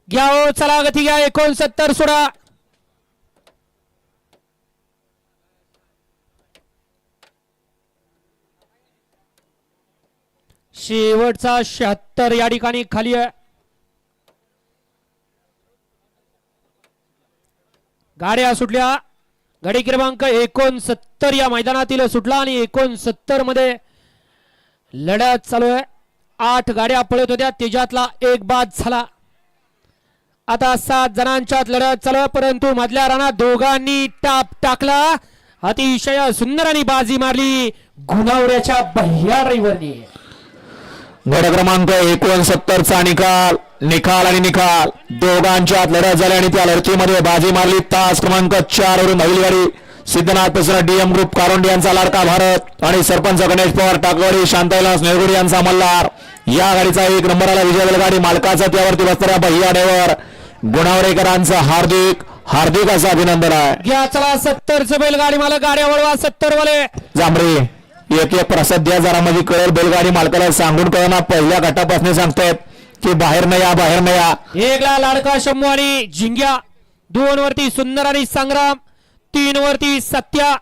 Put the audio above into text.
घ्या हो, चला गती घ्या. 69 सोडा. शेवटचा 76 या ठिकाणी खाली आहे. गाड्या सुटल्या. गाडी क्रमांक 69 या मैदानातील सुटला आणि 69 मध्ये लढत चालू आहे. 8 गाड्या पळत होत्या, त्याच्यातला एक बाद झाला. आता 7 जणांच्यात लढत चालू आहे, परंतु मधल्या रानात दोघांनी टाप टाकला. अतिशय सुंदर आणि बाजी मारली गुणावऱ्याच्या भैया ड्रायव्हरनी. गट क्रमांक 69 चा निकाल निकाल आणि निकाल दोघांच्यात लढत झाली आणि त्या लढतीमध्ये बाजी मारली तास क्रमांक 4 वरून नवीन गाडी सिद्धनाथ प्रसन्न डीएम ग्रुप कारोंडी यांचा लाडका भारत आणि सरपंच गणेश पवार टाकवाडी शांताविलास नेवगुडी यांचा मल्हार. या गाडीचा 1 नंबरला विजय बैलगाडी मालकाचा त्यावरती बसणाऱ्या भैया ड्रायव्हर गुणावरेकरांचं हार्दिक हार्दिक असं अभिनंदन आहे. घ्या चला 70 बैलगाडी मला गाड्या वळवा. 70 वाले जांभरे एक एक प्रसाद द्या जरा म्हणजे कळेल. बैलगाडी मालकाला सांगून कळना पहिल्या गटापासून सांगतायत की बाहेर नाही या बाहेर नाही या. 1 ला लाडका शंभू आणि झिंग्या, 2 वरती सुंदर आणि संग्राम, 3 वरती सत्या.